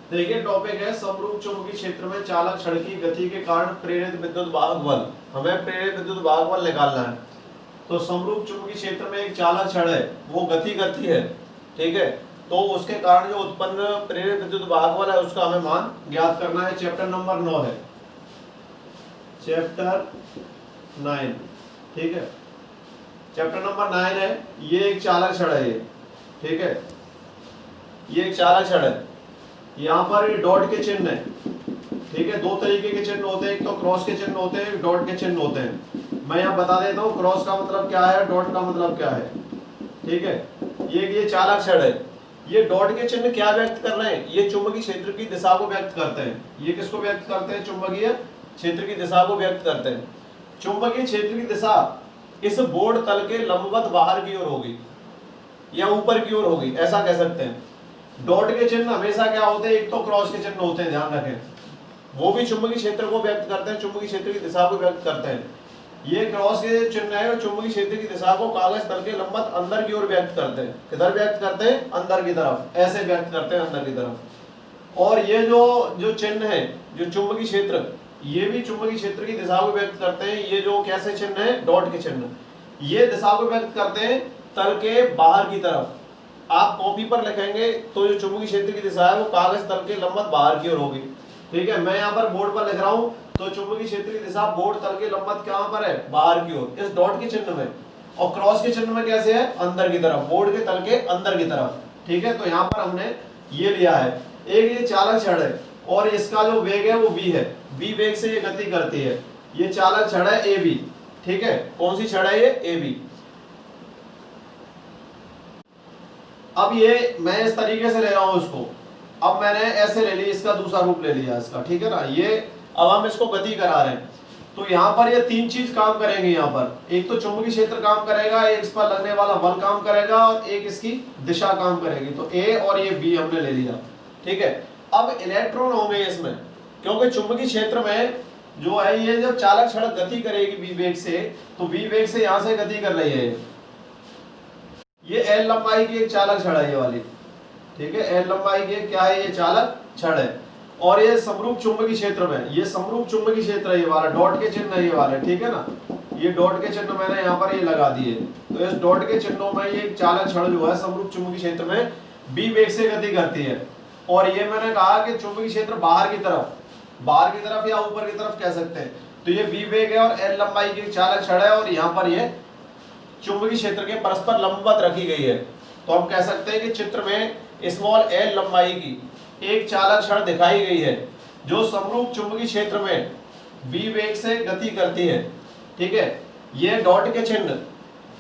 देखिए टॉपिक है समरूप चुंबकीय क्षेत्र में चालक छड़ की गति के कारण प्रेरित विद्युत वाहक बल। हमें प्रेरित विद्युत वाहक बल निकालना है। तो समरूप चुंबकीय क्षेत्र में एक चालक छड़ है, वो गति करती है, ठीक है। तो उसके कारण जो उत्पन्न प्रेरित विद्युत वाहक बल है उसका हमें मान ज्ञात करना है। चैप्टर नंबर 9 है, चैप्टर 9, ठीक है। चैप्टर नंबर 9 है। ये एक चालक छड़ है, ये ठीक है, ये एक चालक छड़ है। यहाँ पर डॉट के चिन्ह है, ठीक है। दो तरीके के चिन्ह होते हैं, एक तो क्रॉस के चिन्ह होते हैं, एक डॉट के चिन्ह होते हैं। मैं यहाँ बता देता हूँ क्रॉस का मतलब क्या है, डॉट का मतलब क्या है, ठीक है। ये चालक छड़ है। ये डॉट के चिन्ह क्या व्यक्त कर रहे हैं, ये चुंबकीय क्षेत्र की दिशा को व्यक्त करते हैं। ये किसको व्यक्त करते हैं, चुंबकीय क्षेत्र की दिशा को व्यक्त करते हैं। चुंबकीय क्षेत्र की दिशा इस बोर्ड तल के लंबवत बाहर की ओर होगी या ऊपर की ओर होगी, ऐसा कह सकते हैं। डॉट के चिन्ह हमेशा क्या होते हैं, एक तो क्रॉस के चिन्ह होते हैं, ध्यान रखें, वो भी चुंबकीय क्षेत्र को व्यक्त करते हैं, चुंबकीय क्षेत्र की दिशा को व्यक्त करते हैं। ये क्रॉस के चिन्ह है और चुंबकीय क्षेत्र की दिशा को कागज तल के लंबवत अंदर की ओर व्यक्त करते हैं। किधर व्यक्त करते हैं, अंदर की तरफ, ऐसे व्यक्त करते हैं अंदर की तरफ। और ये जो चिन्ह है, जो चुंबकीय क्षेत्र, ये भी चुंबकीय क्षेत्र की दिशा को व्यक्त करते हैं। ये जो कैसे चिन्ह है, डॉट के चिन्ह, ये दिशा को व्यक्त करते हैं तल के बाहर की तरफ। आप कॉपी पर लिखेंगे तो जो चुंबकीय क्षेत्र की दिशा है वो कागज तल के लंबवत बाहर की ओर होगी, ठीक है। मैं यहाँ पर बोर्ड पर लिख रहा हूँ तो चुंबकीय क्षेत्र की दिशा बोर्ड तल के लंबवत कहाँ पर है, बाहर की ओर, इस डॉट के चिन्ह में। और क्रॉस के चिन्ह में कैसे है, अंदर की तरफ, बोर्ड के तल के अंदर की तरफ, ठीक है। तो यहाँ पर हमने ये लिया है। एक ये चालक छड़ है और इसका जो वेग है वो v है, v वेग से ये गति करती है। ये चालक छड़ है AB, ठीक है। कौन सी छड़ है, ये AB। अब ये मैं इस तरीके से ले रहा हूं इसको, अब मैंने ऐसे ले ली, इसका दूसरा रूप ले लिया इसका, ठीक है ना। ये अब हम इसको गति करा रहे हैं। तो यहाँ पर ये तीन चीज काम करेंगे। यहाँ पर एक तो चुंबकीय क्षेत्र काम करेगा, एक इस पर लगने वाला बल काम करेगा और एक इसकी दिशा काम करेगी। तो A और ये B हमने ले लिया, ठीक है। अब इलेक्ट्रॉन होंगे इसमें, क्योंकि चुंबकीय क्षेत्र में जो है ये जब चालक छड़ गति करेगी v वेग से, तो v वेग से यहाँ से गति कर रही है। ये L लंबाई की एक चालक छड़ है ये वाली, ठीक है। L लंबाई की क्या है, ये चालक छड़ है। और ये समरूप चुंबकीय क्षेत्र में, ये समरूप चुंबकीय क्षेत्र है, ये वाला डॉट के चिन्ह है ये वाले, ठीक है ना। ये डॉट के चिन्ह मैंने यहाँ पर ये लगा दिए। तो इस डॉट के चिन्हों में ये चालक छड़ जो है समरूप चुंबकीय क्षेत्र में b वेग से गति करती है। और ये मैंने कहा कि चुंबकीय क्षेत्र बाहर की तरफ या ऊपर की तरफ कह सकते हैं। तो ये b वेग है और L लंबाई की चालक छड़ है और यहाँ पर ये चुंबकीय क्षेत्र के परस्पर लंबवत रखी गई है। तो हम कह सकते हैं कि चित्र में स्मॉल l लंबाई की एक चालक छड़ दिखाई गई है जो समरूप चुंबकीय क्षेत्र में v वेग से गति करती है, ठीक है। यह डॉट के चिन्ह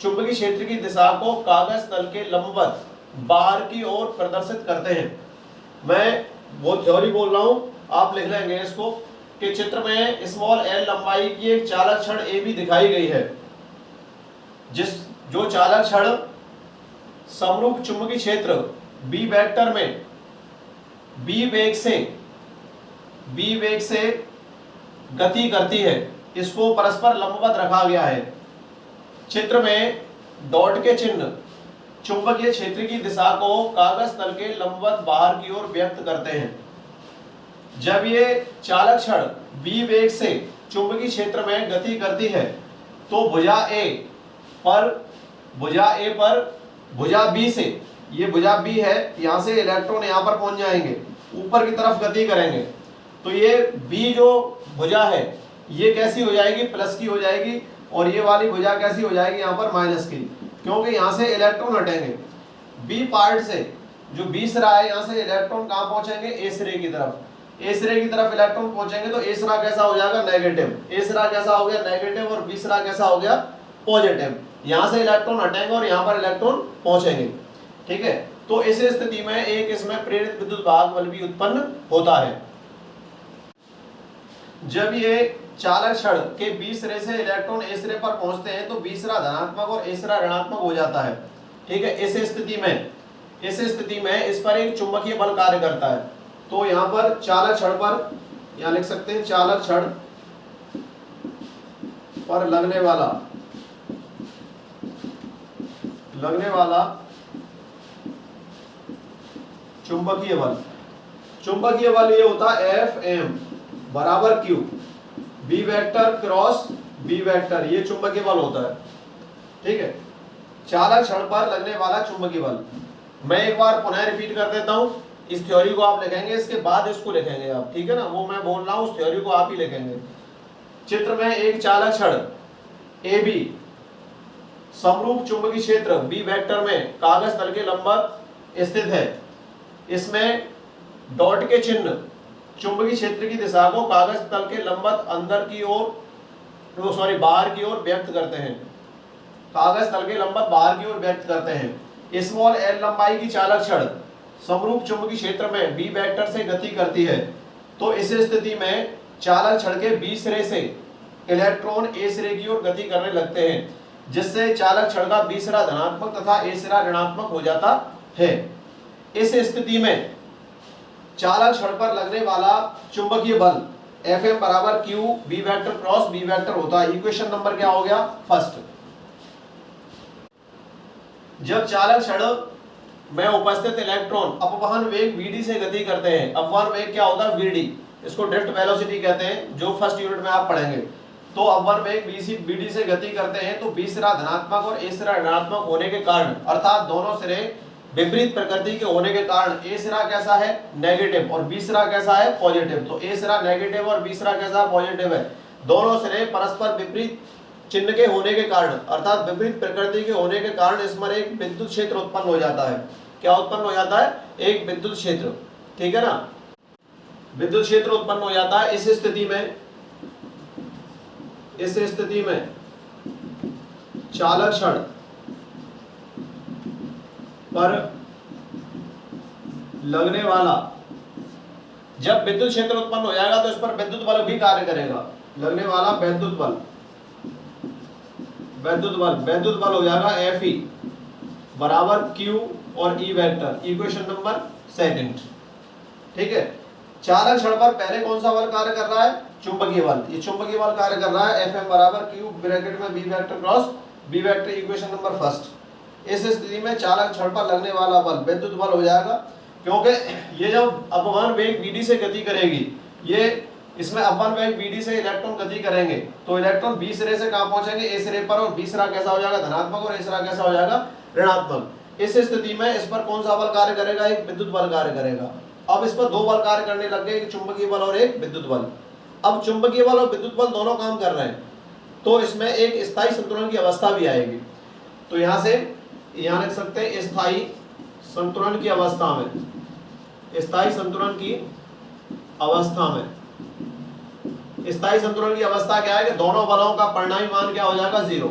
चुंबकीय क्षेत्र की दिशा को कागज तल के लंबवत बाहर की ओर प्रदर्शित करते हैं। मैं वो थ्योरी बोल रहा हूं, आप लिख लेंगे इसको कि चित्र में स्मॉल l लंबाई की एक चालक छड़ AB दिखाई गई है, जो चालक छड़ समरूप चुंबकीय क्षेत्र B वेक्टर में B वेग से गति करती है, इसको परस्पर लंबवत रखा गया है। चित्र में डॉट के चिन्ह चुंबकीय क्षेत्र की दिशा को कागज तल के लंबवत बाहर की ओर व्यक्त करते हैं। जब ये चालक छड़ B वेग से चुंबकीय क्षेत्र में गति करती है तो भुजा A पर भुजा B से, ये भुजा B है, यहाँ से इलेक्ट्रॉन यहाँ पर पहुंच जाएंगे, ऊपर की तरफ गति करेंगे। तो ये B जो भुजा है ये कैसी हो जाएगी, प्लस की हो जाएगी, और ये वाली भुजा कैसी हो जाएगी, यहाँ पर माइनस की, क्योंकि यहाँ से इलेक्ट्रॉन हटेंगे। B पार्ट से जो B सिरा है, यहाँ से इलेक्ट्रॉन कहाँ पहुंचेंगे, A सिरे की तरफ। A सिरे की तरफ इलेक्ट्रॉन पहुंचेंगे तो A सिरा कैसा हो जाएगा, नेगेटिव। A सिरा कैसा हो गया, नेगेटिव, और B सिरा कैसा हो गया, पॉजिटिव। यहाँ से इलेक्ट्रॉन हटेंगे और यहाँ पर इलेक्ट्रॉन पहुंचेंगे, ठीक है। तो इस स्थिति में एक इसमें प्रेरित विद्युत वाहक बल भी उत्पन्न होता है। जब ये चालक छड़ के B सिरे से इलेक्ट्रॉन A सिरे पर पहुंचते हैं तो B सिरा धनात्मक और A सिरा ऋणात्मक हो जाता है, ठीक है। इस स्थिति में इस पर एक चुंबकीय बल कार्य करता है। तो यहाँ पर चालक छड़ पर, यहाँ लिख सकते हैं, चालक छड़ पर लगने वाला चुंबकीय चुंबकीय बल ये होता है एफ एम बराबर Q B vector cross B vector, ये चुंबकीय बल होता है। ठीक है, चालक क्षण पर लगने वाला चुंबकीय बल। मैं एक बार पुनः रिपीट कर देता हूं, इस थ्योरी को आप लिखेंगे, इसके बाद इसको लिखेंगे आप, ठीक है ना, वो मैं बोल रहा हूं, उस थ्योरी को आप ही लिखेंगे। चित्र में एक चालक क्षण ए बी समरूप चुंबकीय क्षेत्र बी वेक्टर में कागज तल के लंबवत स्थित है। इसमें डॉट के चिन्ह चुंबकीय क्षेत्र की दिशा को कागज तल के लंबवत अंदर की ओर बाहर की ओर व्यक्त करते हैं। कागज तल के लंबवत बाहर की ओर व्यक्त करते हैं। स्मॉल एल लंबाई की चालक क्षण समरूप चुंबकीय क्षेत्र में बी वेक्टर से गति करती है। तो इस स्थिति में चालक क्षण के बी सिरे से इलेक्ट्रॉन ए सिरे की ओर गति करने लगते हैं, जिससे चालक क्षण का बी सिरा धनात्मक तथा ए सिरा ऋणात्मक हो जाता है। इस स्थिति में चालक क्षण पर लगने वाला चुंबकीय बल Fm बराबर Q B vector cross B vector होता है। इक्वेशन नंबर क्या हो गया? फर्स्ट। जब चालक क्षण में उपस्थित इलेक्ट्रॉन अपवहन वेग Vd से गति करते हैं, अपवहन वेग क्या होता है? Vd, इसको ड्रिफ्ट वेलोसिटी कहते हैं, जो फर्स्ट यूनिट में आप पढ़ेंगे। तो अपवहन वेग Vd से गति करते हैं, तो बी सिरा धनात्मक और ए सिरा ऋणात्मक होने के कारण, अर्थात दोनों सिरे विपरीत प्रकृति के होने के कारण ए सिरा कैसा है? नेगेटिव, और बी सिरा कैसा है? पॉजिटिव। तो ए सिरा नेगेटिव और बी सिरा कैसा? पॉजिटिव है। दोनों सिरे परस्पर विपरीत चिन्ह के होने के कारण, अर्थात विपरीत प्रकृति के होने के कारण इसमें एक विद्युत क्षेत्र उत्पन्न हो जाता है। क्या उत्पन्न हो जाता है? एक विद्युत क्षेत्र, ठीक है ना, विद्युत क्षेत्र उत्पन्न हो जाता है। इस स्थिति में चालक क्षण पर लगने वाला, जब विद्युत क्षेत्र उत्पन्न हो जाएगा तो इस पर विद्युत बल भी कार्य करेगा। लगने वाला विद्युत बल हो जाएगा Fe बराबर Q और E vector, equation number second. ठीक है, चालक क्षण पर पहले कौन सा बल कार्य कर रहा है? चुंबकीय बल। ये चुंबकीय बल कार्य कर रहा है Fm बराबर Q ब्रैकेट में B vector cross B vector, equation number first. इस स्थिति में चालक क्षण पर लगने वाला बल विद्युत बल हो जाएगा, क्योंकि ये जब अपवहन वेग Vd से गति करेगी, ये इसमें अपवहन वेग Vd से इलेक्ट्रॉन गति करेंगे, तो इलेक्ट्रॉन बी सिरे से कहां पहुंचेंगे? ए सिरे पर, और बी सिरा कैसा हो जाएगा? धनात्मक, और ए सिरा कैसा हो जाएगा? ऋणात्मक। इस स्थिति में इस पर कौन सा बल कार्य करेगा? एक विद्युत बल कार्य करेगा। अब इस पर दो बल कार्य करने लग गए, एक चुंबकीय बल और एक विद्युत बल। अब चुंबकीय बल और विद्युत बल दोनों काम कर रहे हैं, तो इसमें एक स्थायी संतुलन की अवस्था भी आएगी। तो यहां से यहां लिख सकते हैं स्थायी संतुलन की अवस्था में, स्थायी संतुलन की अवस्था में, स्थायी संतुलन की अवस्था क्या है कि दोनों बलों का परिणामी मान क्या हो जाएगा? 0।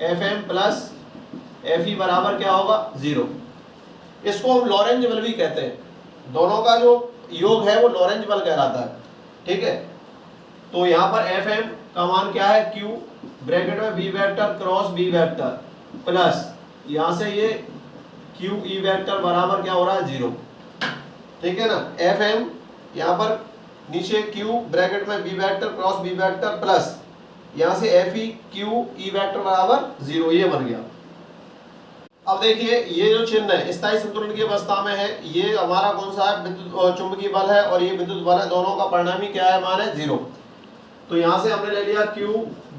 Fm प्लस Fe बराबर क्या होगा? 0। इसको हम लॉरेंज बल भी कहते हैं, दोनों का जो योग है वो लॉरेंज बल कहलाता है। ठीक है, तो यहाँ पर Fm का मान क्या है? Q ब्रैकेट में B vector cross B vector plus यहाँ से ये Q E वेक्टर बराबर क्या हो रहा है? 0। ठीक है ना, Fm यहाँ पर नीचे Q ब्रैकेट में B vector cross B vector plus यहाँ से Fe Q E वेक्टर बराबर 0, ये बन गया। अब देखिए ये जो चिन्ह है स्थायी संतुलन की अवस्था में है, ये हमारा कौन सा है? विद्युत चुंबकीय बल है, और ये विद्युत बल है, दोनों का परिणामी क्या है? मान है 0। तो यहाँ से हमने ले लिया Q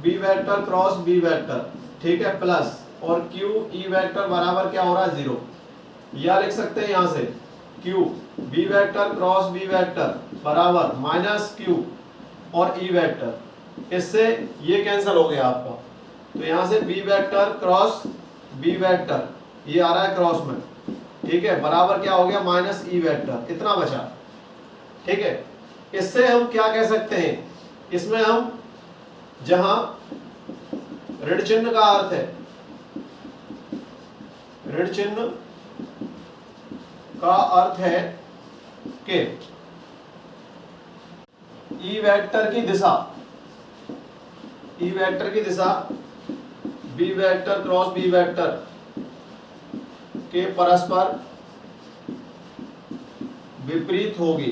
B vector cross B vector, ठीक है, प्लस और Q E वेक्टर बराबर क्या हो रहा है? 0। या लिख सकते हैं यहाँ से Q B vector cross B vector बराबर माइनस Q और E वेक्टर, इससे ये कैंसिल हो गया आपका। तो यहाँ से B vector cross B vector, ये आ रहा है क्रॉस में, ठीक है, बराबर क्या हो गया? माइनस E वेक्टर, इतना बचा। ठीक है, इससे हम क्या कह सकते हैं? इसमें हम जहां ऋण चिन्ह का अर्थ है, ऋण चिन्ह का अर्थ है कि E वेक्टर की दिशा, E वेक्टर की दिशा B vector cross B vector के परस्पर विपरीत होगी,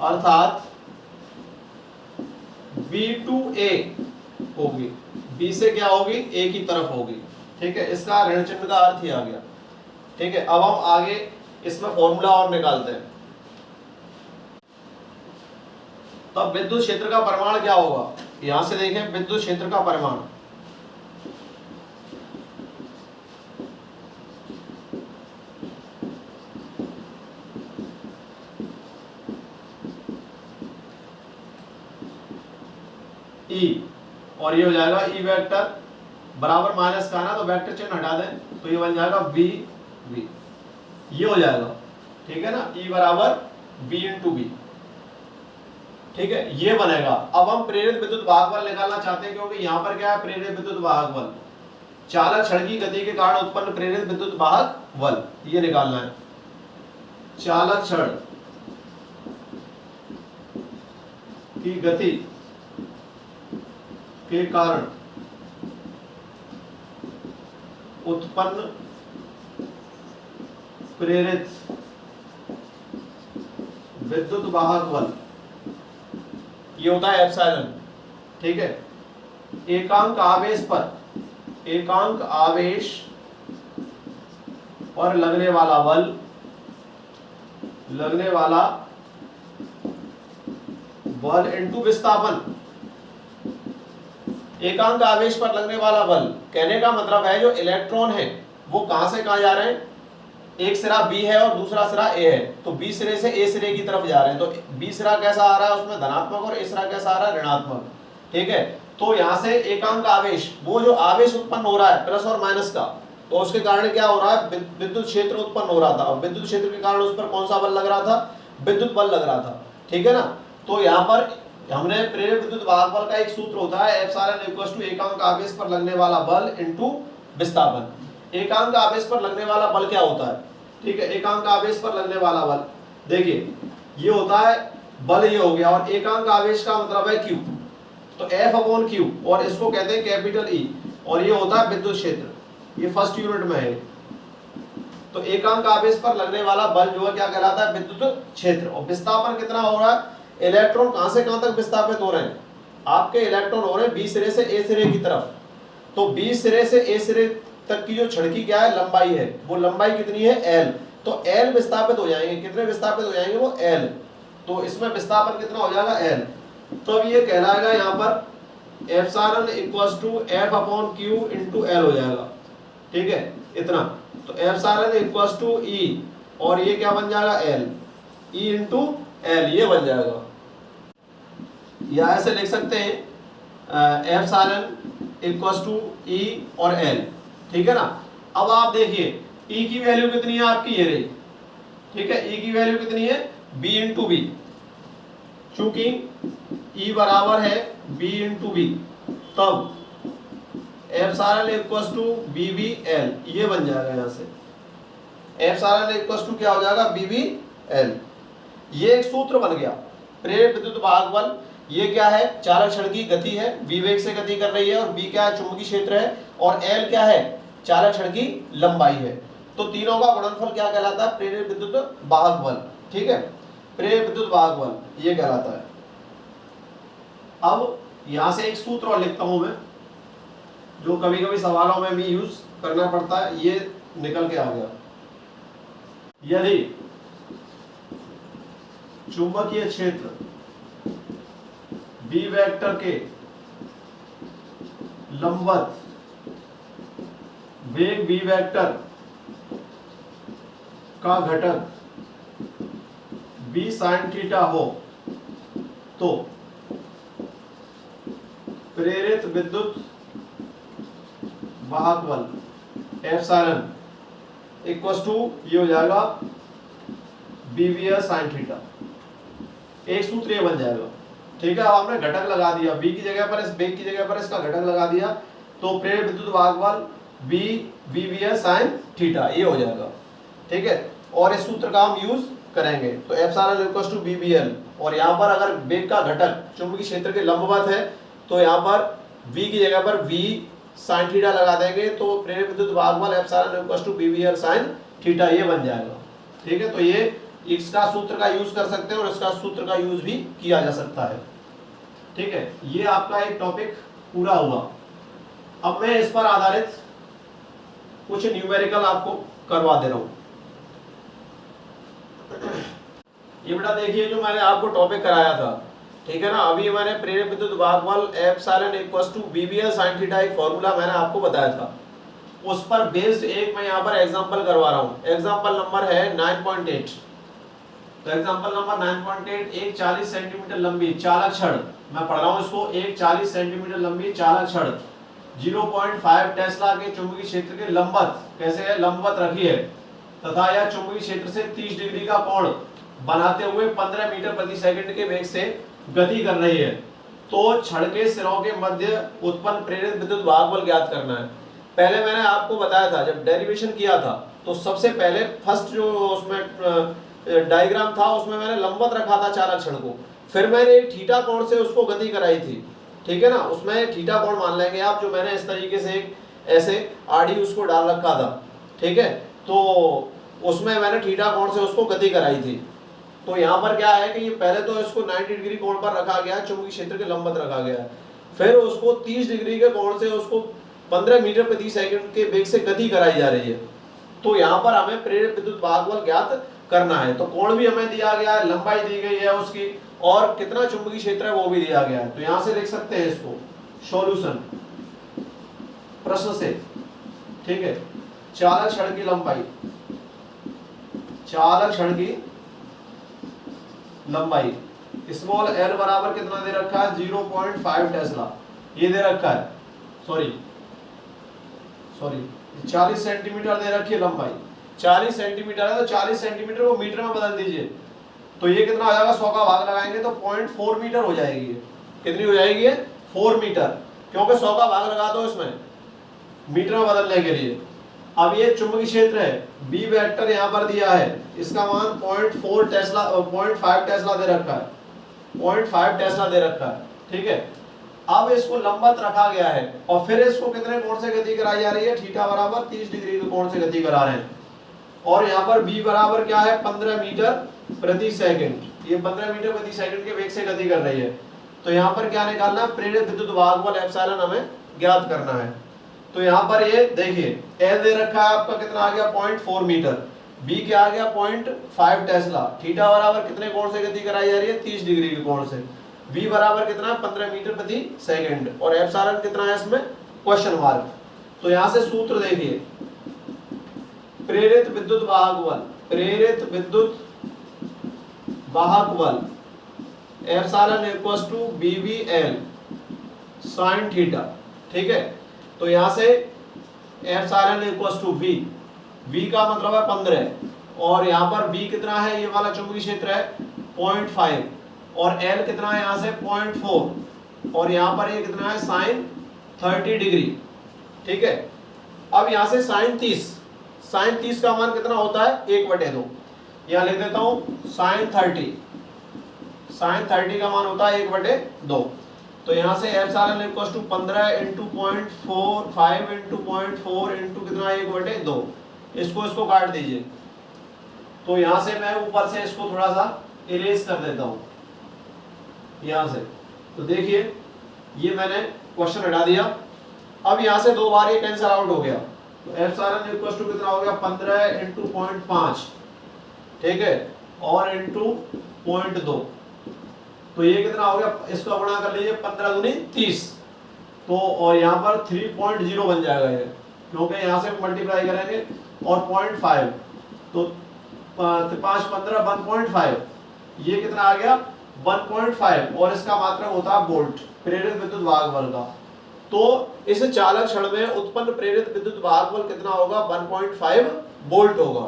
अर्थात B टू A होगी, B से क्या होगी? A की तरफ होगी। ठीक है, इसका ऋण चिन्ह का अर्थ ही आ गया। ठीक है, अब हम आगे इसमें फॉर्मूला और निकालते हैं। तो अब विद्युत क्षेत्र का परिमाण क्या होगा, यहां से देखें विद्युत क्षेत्र का परिमाण, ई, और ये हो जाएगा ई वेक्टर बराबर माइनस का ना, तो वेक्टर चिन्ह हटा दें तो ये बन जाएगा वी वी, ये हो जाएगा, ठीक है ना, ई बराबर वी इंटू बी, ठीक है, ये बनेगा। अब हम प्रेरित विद्युत वाहक बल निकालना चाहते हैं, क्योंकि यहाँ पर क्या है, प्रेरित विद्युत वाहक बल, चालक क्षण की गति के कारण उत्पन्न प्रेरित विद्युत वाहक बल, ये निकालना है। चालक क्षण की गति के कारण उत्पन्न प्रेरित विद्युत वाहक बल, ये होता है एप्सिलॉन, ठीक है। एकांक आवेश पर, एकांक आवेश पर लगने वाला बल, लगने वाला बल इनटू विस्थापन, एकांक आवेश पर लगने वाला बल, कहने का मतलब है जो इलेक्ट्रॉन है वो कहां से कहां जा रहे हैं, एक सिरा बी है और दूसरा सिरा ए है, तो बी सिरे से ए सिरे की तरफ जा रहे हैं, तो बी सिरा कैसा आ रहा है उसमें धनात्मक और ए सिरा कैसा आ रहा है ऋणात्मक, ठीक है। तो यहां से एकांक आवेश, वो जो आवेश उत्पन्न हो रहा है प्लस और माइनस का, तो उसके कारण क्या हो रहा है, विद्युत क्षेत्र उत्पन्न हो रहा था, और विद्युत क्षेत्र के कारण उस पर कौन सा बल लग रहा था, विद्युत बल लग रहा था, ठीक है ना। तो यहाँ पर हमने प्रेरित विद्युत वाहक बल का एक सूत्र होता है एप्सिलॉन इक्वल्स टू एकांक आवेश पर लगने वाला बल इनटू विस्थापन। एकांक आवेश पर लगने वाला बल क्या होता है, ठीक है, एकांक आवेश पर लगने वाला बल, देखिए ये होता है बल, ये हो गया, और एकांक आवेश का मतलब है Q, तो F अपॉन Q, और इसको कहते हैं कैपिटल E, और ये होता है विद्युत क्षेत्र, ये फर्स्ट यूनिट में है। तो एकांक आवेश पर लगने वाला बल जो है क्या कहलाता है, विद्युत क्षेत्र। और विस्थापन कितना हो रहा है, इलेक्ट्रॉन कहां से कहां तक विस्थापित हो रहे हैं, आपके इलेक्ट्रॉन हो रहे हैं बी सिरे से ए सिरे की तरफ, तो बी सिरे से ए सिरे तक की जो क्षण की क्या है लंबाई है, वो लंबाई कितनी है L, तो L विस्थापित हो जाएंगे, कितने विस्थापित हो जाएंगे, वो L, तो इसमें विस्थापन कितना हो जाएगा L, तो अब ये कहलाएगा यहाँ पर epsilon equals to F upon Q into L हो जाएगा, ठीक है, इतना, तो एप्सिलॉन इक्वल्स टू E, और ये क्या बन जाएगा L, E इंटू L, ये बन जाएगा, या ऐसे लिख सकते हैं एप्सिलॉन इक्वल्स टू E और L, ठीक है ना। अब आप देखिए E की वैल्यू कितनी है आपकी, ये रही, ठीक है, E की वैल्यू कितनी है B इंटू बी, चूंकि E बराबर है B इंटू बी, तब एप्सिलॉन इक्वल्स टू BBL, ये बन जाएगा, यहाँ से एप्सिलॉन इक्वल्स टू क्या हो जाएगा, BBL, ये एक सूत्र बन गया। प्रेरित विद्युत वाहक बल, ये क्या है, चालक क्षण की गति है, v वेग से गति कर रही है, और b क्या है, चुंबकीय क्षेत्र है, और l क्या है, चालक क्षण की लंबाई है, तो तीनों का गुणनफल क्या कहलाता है, प्रेरित विद्युत वाहक बल, ठीक है, प्रेरित विद्युत वाहक बल ये कहलाता है। अब यहां से एक सूत्र और लिखता हूं मैं, जो कभी कभी सवालों में भी यूज करना पड़ता है, ये निकल के आ गया, यदि चुंबकीय क्षेत्र बी वेक्टर के लंबवत वेग बी वेक्टर का घटक बी साइन थीटा हो, तो प्रेरित विद्युत वाहक बल एप्सिलॉन इक्वल्स टू ये हो जाएगा BVS साइन थीटा, एक सूत्र ये बन जाएगा, ठीक है। अब हमने घटक लगा दिया, v की जगह पर, इस वेग की जगह पर इसका घटक लगा दिया, तो प्रेरित विद्युत वाहक बल BVS साइन थीटा, ये हो जाएगा, ठीक है, और इस सूत्र का हम यूज करेंगे, तो एप्सिलॉन इक्वल्स टू BBL, और यहाँ पर अगर वेग का घटक चुंबकीय क्षेत्र के लंबवत है, तो यहाँ पर v की जगह पर v साइन थीटा लगा देंगे, तो प्रेरित विद्युत वाहक बल epsilon equals to BBL sine theta, ये बन जाएगा, ठीक है। तो ये इसका सूत्र का यूज कर सकते हैं और इसका सूत्र का यूज भी किया जा सकता है, ठीक है। ये आपका एक टॉपिक पूरा हुआ। अब मैं इस पर आधारित कुछ न्यूमेरिकल आपको करवा दे रहा हूं। ये बेटा देखिए, जो मैंने आपको टॉपिक कराया था ठीक है ना। अभी मैंने प्रेरित विद्युत वाहक बल epsilon equals to BBL sin theta एक फॉर्मूला मैंने आपको बताया था, उस पर बेस्ड एक मैं यहाँ पर एग्जांपल करवा रहा हूँ। एग्जांपल नंबर है 9.8। तो एग्जांपल नंबर 9.8, एक 40 सेंटीमीटर लंबी चालक छड़, मैं पढ़ रहा हूँ इसको, एक 40 सेंटीमीटर लंबी चालक छड़ 0.5 टेस्ला के चुंबकीय क्षेत्र के लंबवत, कैसे है, लंबवत रखी है तथा यह चुंबकीय क्षेत्र से 30 डिग्री का कोण बनाते हुए 15 मीटर प्रति सेकंड के वेग से गति कर रही है। तो छड़ के सिरों के मध्य उत्पन्न प्रेरित विद्युत वाहक बल ज्ञात करना है। पहले मैंने आपको बताया था, जब डेरिवेशन किया था तो सबसे पहले फर्स्ट जो उसमें डायग्राम था उसमें मैंने लंबवत रखा था चालक छड़ को, फिर मैंने एक थीटा कोण से उसको गति कराई थी, ठीक है ना। उसमें थीटा कोण मान लेंगे आप, जो मैंने इस तरीके से ऐसे आड़ी उसको डाल रखा था, ठीक है। तो उसमें मैंने थीटा कोण से उसको गति कराई थी। तो यहाँ पर क्या है कि ये पहले तो इसको 90 डिग्री कोण पर रखा गया है, चुंबकीय क्षेत्र के लंबवत रखा गया है, फिर उसको 30 डिग्री के कोण से उसको 15 मीटर प्रति सेकंड के वेग से गति कराई जा रही है। तो यहाँ पर हमें प्रेरित विद्युत वाहक बल ज्ञात करना है। तो कोण भी हमें दिया गया है, लंबाई दी गई है उसकी, और कितना चुंबकीय क्षेत्र है वो भी दिया गया है। तो यहाँ से लिख सकते हैं इसको सॉल्यूशन प्रश्न से, ठीक है। चालक छड़ की लंबाई, चालक छड़ की लंबाई स्मॉल एल बराबर कितना दे रखा है, 0.5 टेस्ला, ये दे रखा है, सॉरी 40 सेंटीमीटर दे रखी है लंबाई, 40 सेंटीमीटर है तो 40 सेंटीमीटर को मीटर में बदल दीजिए, तो ये कितना हो जाएगा, 100 का भाग लगाएंगे तो 0.4 मीटर हो जाएगी। कितनी हो जाएगी, 4 मीटर, क्योंकि 100 का भाग लगा दो इसमें मीटर में बदलने के लिए। अब ये चुंबकीय क्षेत्र है, बी वेक्टर यहाँ पर दिया है, इसका मान 0.5 टेस्ला दे रखा है, 0.5 टेस्ला दे रखा है, ठीक है। अब इसको लंबवत रखा गया है और फिर इसको कितने कोण से गति कराई जा रही है, थीटा बराबर 30 डिग्री के कोण से गति करा रहे हैं। और यहाँ पर बी बराबर क्या है, 15 मीटर प्रति सेकंड, ये 15 मीटर प्रति सेकंड के वेग से गति कर रही है। तो यहाँ पर क्या निकालना है, प्रेरित विद्युत वाहक बल एप्सिलॉन हमें ज्ञात करना है। तो यहाँ पर ये देखिए एल दे रखा है आपका, कितना आ गया, 0.4 मीटर, बी क्या आ गया, 0.5 टेस्ला, थीटा बराबर कितने कोण से गति कराई जा रही है, 30 डिग्री के कोण से, v बराबर कितना है, 15 मीटर प्रति सेकंड, और एप्सिलॉन कितना है इसमें, क्वेश्चन मार्क। तो यहाँ से सूत्र देखिए, प्रेरित विद्युत वाहक बल, प्रेरित विद्युत वाहक बल epsilon equals to BBL sin theta, ठीक है। तो यहाँ से एप्सिलॉन इक्वल्स टू v का मतलब है 15, और यहाँ पर b कितना है, ये वाला चुंबकीय क्षेत्र है 0.5, और l कितना है यहाँ से 0.4, और यहाँ पर ये कितना है sin 30 डिग्री, ठीक है। अब यहाँ से sin 30 का मान कितना होता है, 1/2, यहाँ लिख देता हूँ sin 30 का मान होता है 1/2। तो यहाँ से epsilon equals to 15 into 0.45 into 0.4 into कितना, 1/2, इसको काट दीजिए। तो यहाँ से मैं ऊपर से इसको थोड़ा सा इरेज कर देता हूँ यहाँ से। तो देखिए ये मैंने क्वेश्चन हटा दिया। अब यहाँ से 2 बार ये कैंसिल आउट हो गया, तो एप्सिलॉन इक्वल्स टू कितना हो गया, 15 इंटू 0.5, ठीक है, और इंटू 0.2, तो ये कितना हो गया, इसको गुणा कर लीजिए, 15 दूनी 30, तो और यहाँ पर 3.0 बन जाएगा ये, क्योंकि यहाँ से मल्टीप्लाई करेंगे, और 0.5, तो 5 15 1.5, ये कितना आ गया 1.5, और इसका मात्रक होता है वोल्ट, प्रेरित विद्युत वाहक बल का। तो इस चालक छड़ में उत्पन्न प्रेरित विद्युत वाहक बल कितना होगा, 1.5 वोल्ट होगा।